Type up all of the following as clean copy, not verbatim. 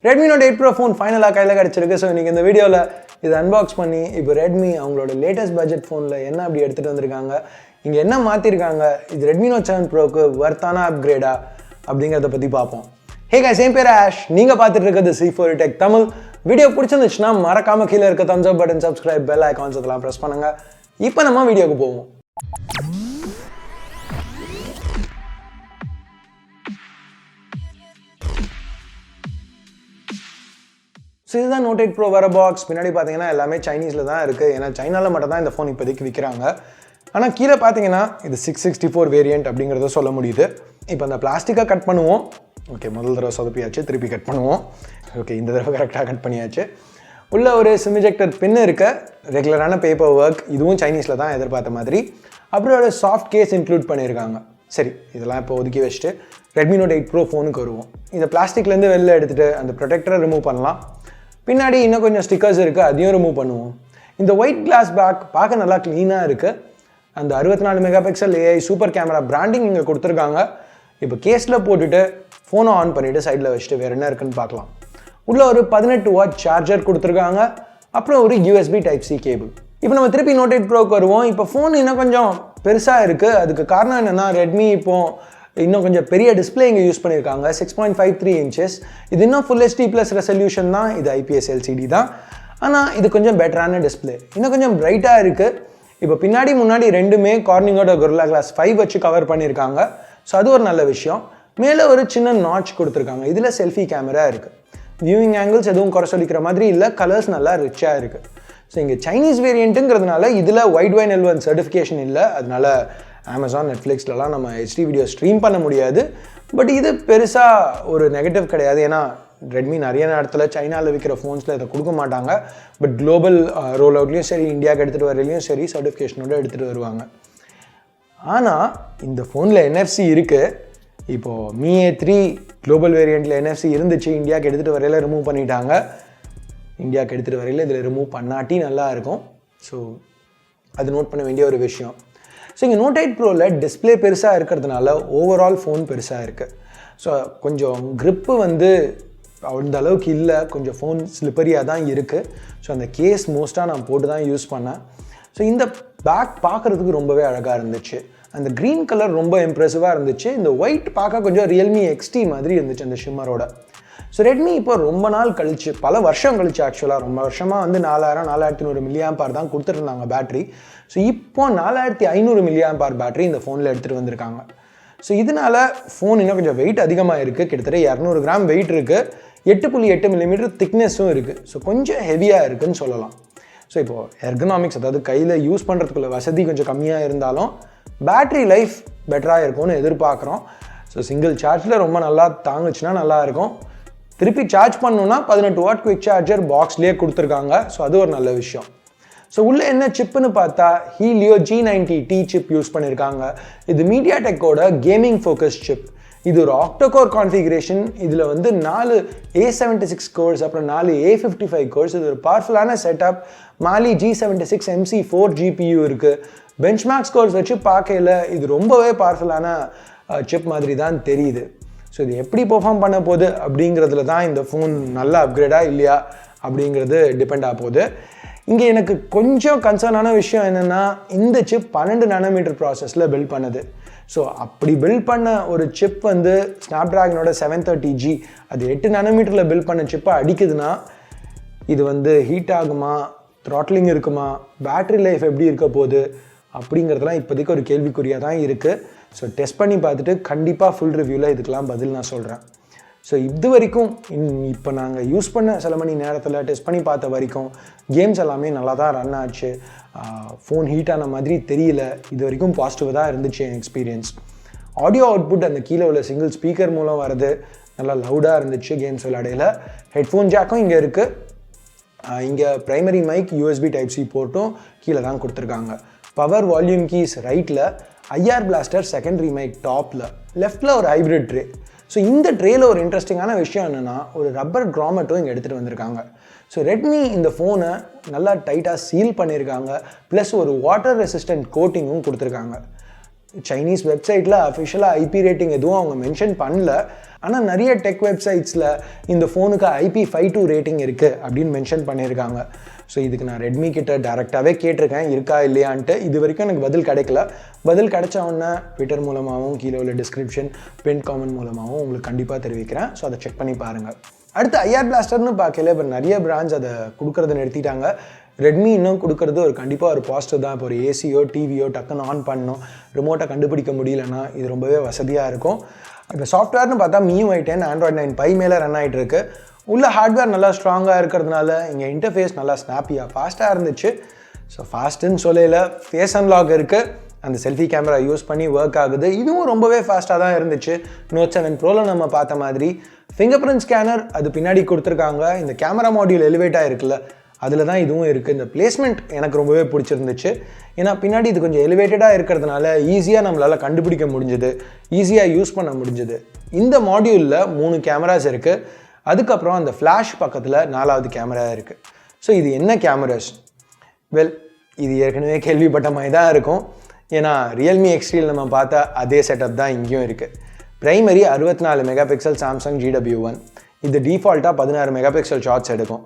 Redmi Note 8 Pro phone finally கையில கிடைச்சிருக்கு. So இன்னைக்கு இந்த வீடியோவில் இது அன்பாக்ஸ் பண்ணி இப்போ ரெட்மி அவங்களோட லேட்டஸ்ட் பட்ஜெட் ஃபோனில் என்ன அப்படி எடுத்துகிட்டு வந்திருக்காங்க, இங்கே என்ன மாற்றிருக்காங்க, இது ரெட்மி நோட் 7 ப்ரோக்கு வர்த்தான அப்கிரேடா அப்படிங்கிறத பற்றி பார்ப்போம். ஹே guys, என் பேர் ஆஷ், நீங்கள் பார்த்துட்டு இருக்கிறது C4 Tech தமிழ். வீடியோ பிடிச்சிருந்துச்சுன்னா மறக்காமல் கீழே இருக்க thumbs up button, subscribe, bell icons அதெல்லாம் ப்ரெஸ் பண்ணுங்கள். இப்போ நம்ம வீடியோக்கு போவோம். ஸோ இதுதான் Note 8 Pro வர பாக்ஸ். பின்னாடி பார்த்தீங்கன்னா எல்லாமே சைனீஸில் தான் இருக்குது. ஏன்னா சைனாவில் மட்டும் தான் இந்த ஃபோன் இப்போதைக்கு விற்கிறாங்க. ஆனால் கீழே பார்த்தீங்கன்னா இது 664 வேரியண்ட் அப்படிங்கிறத சொல்ல முடியுது. இப்போ அந்த பிளாஸ்டிக்காக கட் பண்ணுவோம். ஓகே, முதல் தடவை சொதப்பியாச்சு, திருப்பி கட் பண்ணுவோம். ஓகே, இந்த தடவை கரெக்டாக கட் பண்ணியாச்சு. உள்ள ஒரு சிம் எஜெக்டர் பின்னு இருக்க, ரெகுலரான பேப்பர் ஒர்க், இதுவும் சைனீஸில் தான் எதிர்பார்த்த மாதிரி. அப்புறம் ஒரு சாஃப்ட் கேஸ் இன்க்ளூட் பண்ணியிருக்காங்க. சரி, இதெல்லாம் இப்போ ஒதுக்கி வச்சுட்டு ரெட்மி Note 8 Pro ஃபோனுக்கு வருவோம். இதை பிளாஸ்டிக்லேருந்து வெளில எடுத்துகிட்டு அந்த ப்ரொடெக்டரை ரிமூவ் பண்ணலாம். பின்னாடி இன்னும் கொஞ்சம் ஸ்டிக்கர்ஸ் இருக்குது, அதையும் ரிமூவ் பண்ணுவோம். இந்த ஒயிட் கிளாஸ் பேக் பார்க்க நல்லா க்ளீனாக இருக்குது. அந்த 64 mega pixel AI super camera branding இங்கே கொடுத்துருக்காங்க. இப்போ கேஸில் போட்டுட்டு ஃபோனை ஆன் பண்ணிவிட்டு சைடில் வச்சுட்டு வேறு என்ன இருக்குன்னு பார்க்கலாம். உள்ளே ஒரு 18 வாட் சார்ஜர் கொடுத்துருக்காங்க. அப்புறம் ஒரு USB Type-C கேபிள். இப்போ நம்ம திருப்பி Note 8 Proக்கு வருவோம். இப்போ ஃபோன் இன்னும் கொஞ்சம் பெருசாக இருக்குது. அதுக்கு காரணம் என்னென்னா, ரெட்மி இப்போது இன்னும் கொஞ்சம் பெரிய டிஸ்பிளே இங்கே யூஸ் பண்ணியிருக்காங்க. 6.53 inches. இது இன்னும் ஃபுல் HD ப்ளஸ் ரெசல்யூஷன் தான். இது IPS LCD தான். ஆனால் இது கொஞ்சம் பெட்டரான டிஸ்பிளே, இன்னும் கொஞ்சம் பிரைட்டாக இருக்குது. இப்போ பின்னாடி முன்னாடி ரெண்டுமே கார்னிங்கோட Gorilla Glass 5 வச்சு கவர் பண்ணியிருக்காங்க. ஸோ அது ஒரு நல்ல விஷயம். மேலே ஒரு சின்ன நாட்ச் கொடுத்துருக்காங்க. இதில் செல்ஃபி கேமரா இருக்குது. வியூவிங் ஆங்கிள்ஸ் எதுவும் குறை சொல்லிக்கிற மாதிரி இல்லை. கலர்ஸ் நல்லா ரிச்சாக இருக்குது. ஸோ இங்கே சைனீஸ் வேரியண்ட்டுங்கிறதுனால இதில் வைட் L1 சர்டிஃபிகேஷன் இல்லை. அதனால Amazon, Netflixலலாம் நம்ம HD வீடியோ ஸ்ட்ரீம் பண்ண முடியாது. பட் இது பெருசாக ஒரு நெகட்டிவ் கிடையாது. ஏன்னா ரெட்மி நிறைய நேரத்தில் சைனாவில் விற்கிற ஃபோன்ஸில் இதை கொடுக்க மாட்டாங்க. பட் குளோபல் ரோல் அவுட்லேயும் சரி, இந்தியாவுக்கு எடுத்துகிட்டு வரலையும் சரி, சர்டிஃபிகேஷனோடு எடுத்துகிட்டு வருவாங்க. ஆனால் இந்த ஃபோனில் NFC இருக்குது. இப்போது Mi A3 குளோபல் வேரியண்ட்டில் NFC இருந்துச்சு. இந்தியாவுக்கு எடுத்துகிட்டு வரையில் ரிமூவ் பண்ணிட்டாங்க. இந்தியாவுக்கு எடுத்துகிட்டு வரையில் இதில் ரிமூவ் பண்ணாட்டி நல்லா இருக்கும். ஸோ அது நோட் பண்ண வேண்டிய ஒரு விஷயம். ஸோ இங்கே Note 8 Proவில் டிஸ்பிளே பெருசாக இருக்கிறதுனால ஓவரால் ஃபோன் பெருசாக இருக்குது. ஸோ கொஞ்சம் க்ரிப்பு வந்து அந்த அளவுக்கு இல்லை. கொஞ்சம் ஃபோன் ஸ்லிப்பரியாக தான் இருக்குது. ஸோ அந்த கேஸ் மோஸ்ட்டாக நான் போட்டு தான் யூஸ் பண்ணேன். ஸோ இந்த பேக் பார்க்குறதுக்கு ரொம்பவே அழகாக இருந்துச்சு. அந்த க்ரீன் கலர் ரொம்ப இம்ப்ரெசிவாக இருந்துச்சு. இந்த ஒயிட் பார்க்க கொஞ்சம் Realme XT மாதிரி இருந்துச்சு அந்த ஷிம்மரோட. ஸோ ரெட்மி இப்போ ரொம்ப நாள் கழிச்சு, பல வருஷம் கழிச்சு, ஆக்சுவலாக ரொம்ப வருஷமாக வந்து 4100 mAh தான் கொடுத்துருந்தாங்க பேட்ரி. ஸோ இப்போ 4500 mAh பேட்ரி இந்த ஃபோனில் எடுத்துகிட்டு வந்திருக்காங்க. ஸோ இதனால ஃபோன் இன்னும் கொஞ்சம் வெயிட் அதிகமாக இருக்குது. கிட்டத்தட்ட 200 கிராம் வெயிட் இருக்குது. 8.8 mm திக்னஸும் இருக்குது. ஸோ கொஞ்சம் ஹெவியாக இருக்குதுன்னு சொல்லலாம். ஸோ இப்போது எர்கனாமிக்ஸ், அதாவது கையில் யூஸ் பண்ணுறதுக்குள்ள வசதி கொஞ்சம் கம்மியாக இருந்தாலும் பேட்ரி லைஃப் பெட்டராக இருக்கும்னு எதிர்பார்க்குறோம். ஸோ சிங்கிள் சார்ஜில் ரொம்ப நல்லா தாங்குச்சுன்னா நல்லாயிருக்கும். திருப்பி சார்ஜ் பண்ணணுன்னா 18 வாட் குவிக் சார்ஜர் பாக்ஸ்லேயே கொடுத்துருக்காங்க. ஸோ அது ஒரு நல்ல விஷயம். ஸோ உள்ளே என்ன சிப்புன்னு பார்த்தா Helio G90T சிப் யூஸ் பண்ணியிருக்காங்க. இது மீடியாடெக்கோட கேமிங் ஃபோக்கஸ் சிப். இது ஒரு ஆக்டோகோர் கான்ஃபிகரேஷன். இதில் வந்து 4 A76 கோர்ஸ், அப்புறம் 4 A55 கோர்ஸ். இது ஒரு பவர்ஃபுல்லான setup. Mali G76 MC4 GPU இருக்குது. பெஞ்ச்மார்க் ஸ்கோர்ஸ் வச்சு பார்க்கையில் இது ரொம்பவே பவர்ஃபுல்லான சிப் மாதிரி தான் தெரியுது. ஸோ இது எப்படி பெர்ஃபார்ம் பண்ண போகுது அப்படிங்கிறதுல தான் இந்த ஃபோன் நல்லா அப்கிரேடாக இல்லையா அப்படிங்கிறது டிபெண்ட் ஆக போகுது. இங்கே எனக்கு கொஞ்சம் கன்சர்னான விஷயம் என்னென்னா, இந்த சிப் 12 nm ப்ராசஸில் பில்ட் பண்ணுது. ஸோ அப்படி பில்ட் பண்ண ஒரு சிப் வந்து ஸ்னாப்ட்ராகனோட 730G, அது 8 nm பில்ட் பண்ண சிப்பை அடிக்குதுன்னா இது வந்து ஹீட் ஆகுமா, த்ராட்லிங் இருக்குமா, பேட்ரி லைஃப் எப்படி இருக்க போகுது அப்படிங்கிறதுலாம் இப்போதைக்கு ஒரு கேள்விக்குறியாக தான் இருக்குது. ஸோ டெஸ்ட் பண்ணி பார்த்துட்டு கண்டிப்பாக ஃபுல் ரிவ்யூவில் இதுக்கெலாம் பதில் நான் சொல்கிறேன். ஸோ இது வரைக்கும் இப்போ நாங்கள் யூஸ் பண்ண சில மணி நேரத்தில் டெஸ்ட் பண்ணி பார்த்த வரைக்கும் கேம்ஸ் எல்லாமே நல்லா தான் ரன் ஆச்சு. ஃபோன் ஹீட் ஆன மாதிரி தெரியல. இது வரைக்கும் பாசிட்டிவாக தான் இருந்துச்சு என் எக்ஸ்பீரியன்ஸ். ஆடியோ அவுட்புட் அந்த கீழே உள்ள சிங்கிள் ஸ்பீக்கர் மூலம் வருது, நல்லா லவுடாக இருந்துச்சு கேம்ஸ் விளையாடையில். ஹெட்ஃபோன் ஜாக்கும் இங்கே இருக்குது. இங்கே ப்ரைமரி மைக், USB Type-C போர்ட்டும் கீழே தான் கொடுத்துருக்காங்க. பவர் வால்யூம் கீஸ் ரைட்டில், IR பிளாஸ்டர் செகண்டரி மைக் டாப்பில், லெஃப்டில் ஒரு ஹைப்ரிட் ட்ரே. ஸோ இந்த ட்ரேயில் ஒரு இன்ட்ரெஸ்டிங்கான விஷயம் என்னென்னா, ஒரு ரப்பர் கிராமெட்டும் இங்கே எடுத்துகிட்டு வந்திருக்காங்க. ஸோ ரெட்மி இந்த ஃபோனை நல்லா டைட்டாக சீல் பண்ணியிருக்காங்க. ப்ளஸ் ஒரு வாட்டர் ரெசிஸ்டன்ட் கோட்டிங்கும் கொடுத்துருக்காங்க. சைனீஸ் வெப்சைட்டில் அஃபிஷியலாக ஐபி ரேட்டிங் எதுவும் அவங்க மென்ஷன் பண்ணல. ஆனால் நிறைய டெக் வெப்சைட்ஸில் இந்த ஃபோனுக்கு IP52 ரேட்டிங் இருக்குது அப்படின்னு மென்ஷன் பண்ணியிருக்காங்க. ஸோ இதுக்கு நான் ரெட்மி கிட்ட டேரெக்டாகவே கேட்டிருக்கேன் இருக்கா இல்லையான்ட்டு. இது வரைக்கும் எனக்கு பதில் கிடைக்கல. பதில் கிடைச்ச உடனே ட்விட்டர் மூலமாகவும் கீழே உள்ள டிஸ்கிரிப்ஷன் பின் காமெண்ட் மூலமாகவும் உங்களுக்கு கண்டிப்பாக தெரிவிக்கிறேன். ஸோ அதை செக் பண்ணி பாருங்கள். அடுத்து IR பிளாஸ்டர்னு பார்க்கல இப்போ நிறைய பிராண்ட்ஸ் அதை கொடுக்கறத நிறுத்திட்டாங்க. ரெட்மி இன்னும் கொடுக்கறது ஒரு கண்டிப்பாக ஒரு பாசிட்டிவ் தான். இப்போ ஒரு ஏசியோ டிவியோ டக்குன்னு ஆன் பண்ணணும், ரிமோட்டை கண்டுபிடிக்க முடியலன்னா இது ரொம்பவே வசதியாக இருக்கும். இப்போ சாஃப்ட்வேர்னு பார்த்தா MIUI 10 Android 9 Pie மேலே ரன் ஆகிட்டு இருக்கு. உள்ள ஹார்ட்வேர் நல்லா ஸ்ட்ராங்காக இருக்கிறதுனால இங்கே இன்டர்ஃபேஸ் நல்லா ஸ்னாப்பியாக ஃபாஸ்ட்டாக இருந்துச்சு. ஸோ ஃபாஸ்ட்டுன்னு சொல்லல, ஃபேஸ் அன்லாக் இருக்குது, அந்த செல்ஃபி கேமரா யூஸ் பண்ணி ஒர்க் ஆகுது. இதுவும் ரொம்பவே ஃபாஸ்ட்டாக தான் இருந்துச்சு. Note 7 Proவில் நம்ம பார்த்த மாதிரி ஃபிங்கர் பிரிண்ட் ஸ்கேனர் அது பின்னாடி கொடுத்துருக்காங்க. இந்த கேமரா மாடியூல் எலிவேட்டாக இருக்குல்ல, அதில் தான் இதுவும் இருக்குது. இந்த பிளேஸ்மெண்ட் எனக்கு ரொம்பவே பிடிச்சிருந்துச்சு. ஏன்னா பின்னாடி இது கொஞ்சம் எலிவேட்டடாக இருக்கிறதுனால ஈஸியாக நம்மளால் கண்டுபிடிக்க முடிஞ்சுது, ஈஸியாக யூஸ் பண்ண முடிஞ்சுது. இந்த மாடியூலில் 3 கேமராஸ் இருக்குது. அதுக்கப்புறம் அந்த ஃப்ளாஷ் பக்கத்தில் 4வது கேமரா இருக்குது. ஸோ இது என்ன கேமராஸ்? வெல், இது ஏற்கனவே கேள்விப்பட்ட மாதிரி தான் இருக்கும். ஏன்னா ரியல்மி X3 நம்ம பார்த்தா அதே செட்டப் தான் இங்கேயும் இருக்குது. Primary 64 megapixel Samsung GW1. இது டிஃபால்ட்டாக 16 மெகாபிக்சல் ஷாட்ஸ் எடுக்கும்.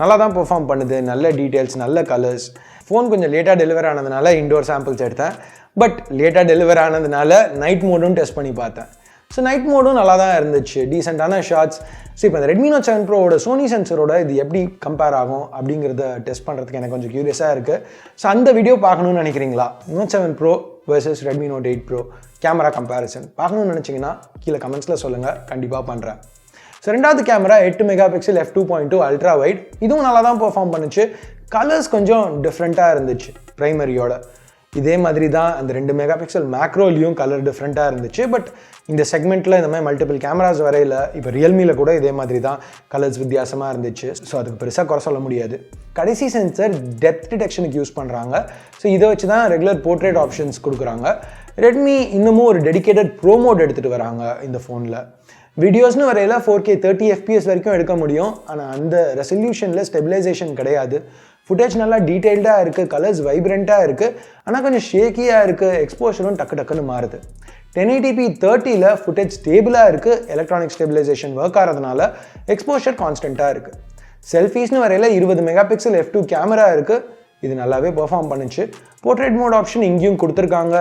நல்லா தான் பெர்ஃபார்ம் பண்ணுது, நல்ல டீட்டெயில்ஸ், நல்ல கலர்ஸ். ஃபோன் கொஞ்சம் லேட்டாக டெலிவர் ஆனதுனால இண்டோர் சாம்பிள்ஸ் எடுத்தேன். பட் லேட்டாக டெலிவர் ஆனதுனால நைட் மோடும் டெஸ்ட் பண்ணி பார்த்தேன். ஸோ நைட் மோடும் நல்லா தான் இருந்துச்சு, டீசெண்டான ஷாட்ஸ். ஸோ இப்போ இந்த ரெட்மி Note 7 Proவோட சோனி சென்சரோட இது எப்படி கம்பேர் ஆகும் அப்படிங்கிறத டெஸ்ட் பண்ணுறதுக்கு எனக்கு கொஞ்சம் க்யூரியஸாக இருக்குது. ஸோ அந்த வீடியோ பார்க்கணுன்னு நினைக்கிறீங்களா? Note 7 Pro vs Redmi Note 8 Pro camera comparison பார்க்கணுன்னு நினச்சிங்கன்னா கீழே கமெண்ட்ஸில் சொல்லுங்கள், கண்டிப்பாக பண்ணுறேன். ஸோ ரெண்டாவது camera 8 megapixel f2.2 ultra wide. இதுவும் நல்லா தான் பெர்ஃபார்ம் பண்ணுச்சு. கலர்ஸ் கொஞ்சம் டிஃப்ரெண்ட்டாக இருந்துச்சு பிரைமரியோட. இதே மாதிரி தான் அந்த 2 மெகாபிக்சல் மேக்ரோலையும் கலர் டிஃப்ரெண்ட்டாக இருந்துச்சு. பட் இந்த செக்மெண்ட்டில் இந்த மாதிரி மல்டிபிள் கேமராஸ் வரையில் இப்போ ரியல்மியில் கூட இதே மாதிரி தான் கலர்ஸ் வித்தியாசமாக இருந்துச்சு. ஸோ அதுக்கு பெருசாக குறை சொல்ல முடியாது. கடைசி சென்சர் டெப்த் டிடெக்ஷனுக்கு யூஸ் பண்ணுறாங்க. ஸோ இதை வச்சு தான் ரெகுலர் போர்ட்ரேட் ஆப்ஷன்ஸ் கொடுக்குறாங்க. ரெட்மி இன்னமும் ஒரு டெடிகேட்டட் ப்ரோ மோட் எடுத்துகிட்டு வராங்க இந்த ஃபோனில். வீடியோஸ்னு வரையில் 4K 30 FPS வரைக்கும் எடுக்க முடியும். ஆனால் அந்த ரெசல்யூஷனில் ஸ்டெபிலைசேஷன் கிடையாது. ஃபுட்டேஜ் நல்லா டீட்டெயில்டாக இருக்குது, கலர்ஸ் வைப்ரண்ட்டாக இருக்குது, ஆனால் கொஞ்சம் ஷேக்கியாக இருக்குது, எக்ஸ்போஷரும் டக்குன்னு மாறுது. 1080p 30ல் ஃபுட்டேஜ் ஸ்டேபிளாக இருக்குது, எலக்ட்ரானிக் ஸ்டெபிலைசேஷன் ஒர்க் ஆகிறதுனால எக்ஸ்போஷர் கான்ஸ்டண்ட்டாக இருக்குது. செல்ஃபீஸ்னு வரையில் 20 மெகாபிக்சல் f2 கேமரா இருக்குது. இது நல்லாவே பெர்ஃபார்ம் பண்ணுச்சு. போர்ட்ரேட் மோட் ஆப்ஷன் இங்கேயும் கொடுத்துருக்காங்க.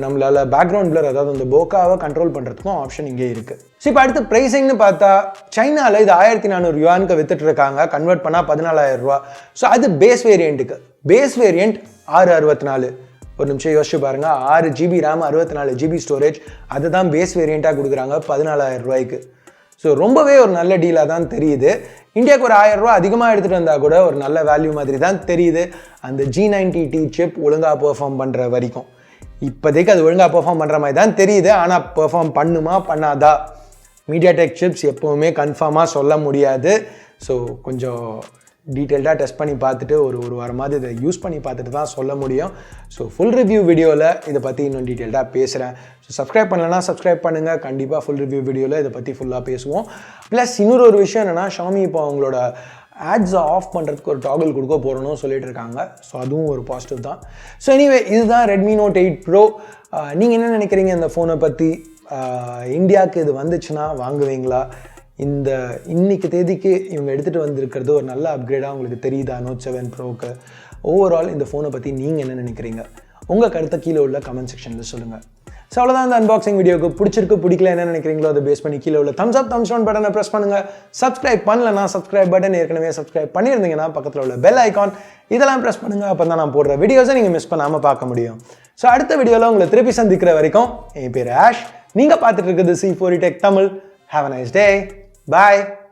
நம்மளால் பேக்ரவுண்ட் பிளர், அதாவது அந்த போக்காவை கண்ட்ரோல் பண்ணுறதுக்கும் ஆப்ஷன் இங்கே இருக்குது. ஸோ இப்போ அடுத்து ப்ரைஸிங்னு பார்த்தா சைனாவில் இது 1400 யுவானுக்கு வித்துட்டு இருக்காங்க, கன்வெர்ட் பண்ணால் 14,000 ரூபா. ஸோ அது பேஸ் வேரியண்ட்டுக்கு. Base variant 664. ஒரு நிமிஷம் யோசிச்சு பாருங்கள், 6GB RAM 64GB ஸ்டோரேஜ், அதுதான் பேஸ் வேரியண்ட்டாக கொடுக்குறாங்க 14,000 ரூபாய்க்கு. ஸோ ரொம்பவே ஒரு நல்ல டீலாக தான் தெரியுது. இந்தியாவுக்கு ஒரு 1000 ரூபா அதிகமாக எடுத்துகிட்டு வந்தால் கூட ஒரு நல்ல வேல்யூ மாதிரி தான் தெரியுது. அந்த G90T சிப் ஒழுங்காக பெர்ஃபார்ம் பண்ணுற வரைக்கும் இப்போதைக்கு அது ஒழுங்காக பெர்ஃபார்ம் பண்ணுற மாதிரி தான் தெரியுது. ஆனால் பெர்ஃபார்ம் பண்ணுமா பண்ணாதா? மீடியாடெக் சிப்ஸ் எப்போவுமே கன்ஃபார்மாக சொல்ல முடியாது. ஸோ கொஞ்சம் டீட்டெயில்டாக டெஸ்ட் பண்ணி பார்த்துட்டு ஒரு வாரமாவது இதை யூஸ் பண்ணி பார்த்துட்டு தான் சொல்ல முடியும். ஸோ ஃபுல் ரிவ்யூ வீடியோவில் இதை பற்றி இன்னும் டீட்டெயில்டாக பேசுகிறேன். ஸோ சப்ஸ்கிரைப் பண்ணலன்னா சப்ஸ்கிரைப் பண்ணுங்கள். கண்டிப்பாக ஃபுல் ரிவ்யூ வீடியோவில் இதை பற்றி ஃபுல்லாக பேசுவோம். ப்ளஸ் இன்னொரு விஷயம் என்னென்னா, ஷாமி இப்போ அவங்களோட ஆட்ஸை ஆஃப் பண்ணுறதுக்கு ஒரு டாகிள் கொடுக்க போகிறோன்னு சொல்லிட்டு இருக்காங்க. ஸோ அதுவும் ஒரு பாசிட்டிவ் தான். ஸோ எனிவே, இதுதான் ரெட்மி Note 8 Pro. நீங்கள் என்ன நினைக்கிறீங்க இந்த ஃபோனை பற்றி? இந்தியாவுக்கு இது வந்துச்சுன்னா வாங்குவீங்களா? இன்னைக்கு தேதிக்கு இவங்க எடுத்துகிட்டு வந்திருக்கிறது ஒரு நல்ல அப்கிரேடாக உங்களுக்கு தெரியுதா Note 7 Proக்கு? ஓவரால் இந்த ஃபோனை பற்றி நீங்கள் என்ன நினைக்கிறீங்க? உங்கள் கருத்தை கீழே உள்ள கமெண்ட் செக்ஷனில் சொல்லுங்கள். ஸோ அவ்வளோதான் இந்த அன்பாக்சிங் வீடியோக்கு. பிடிச்சிருக்கு பிடிக்கல என்ன நினைக்கிறீங்களோ அதை பேஸ் பண்ணி கீழே உள்ள தம்ஸ் அப் தம்ஸ் டவுன் பட்டனை ப்ரெஸ் பண்ணுங்கள். சப்ஸ்கிரைப் பண்ணலன்னா சப்ஸ்கிரைப் பட்டன், ஏற்கனவே சப்ஸ்கிரைப் பண்ணியிருந்தீங்கன்னா பக்கத்தில் உள்ள பெல் ஐக்கான் இதெல்லாம் ப்ரெஸ் பண்ணுங்கள். அப்போ தான் நான் போடுற வீடியோஸை நீங்கள் மிஸ் பண்ணாமல் பார்க்க முடியும். ஸோ அடுத்த வீடியோவில் உங்களை திருப்பி சந்திக்கிற வரைக்கும் என் பேர் ஆஷ். நீங்கள் பார்த்துட்டு இருக்குது C4E Tech Tamil. Have a nice day. Bye.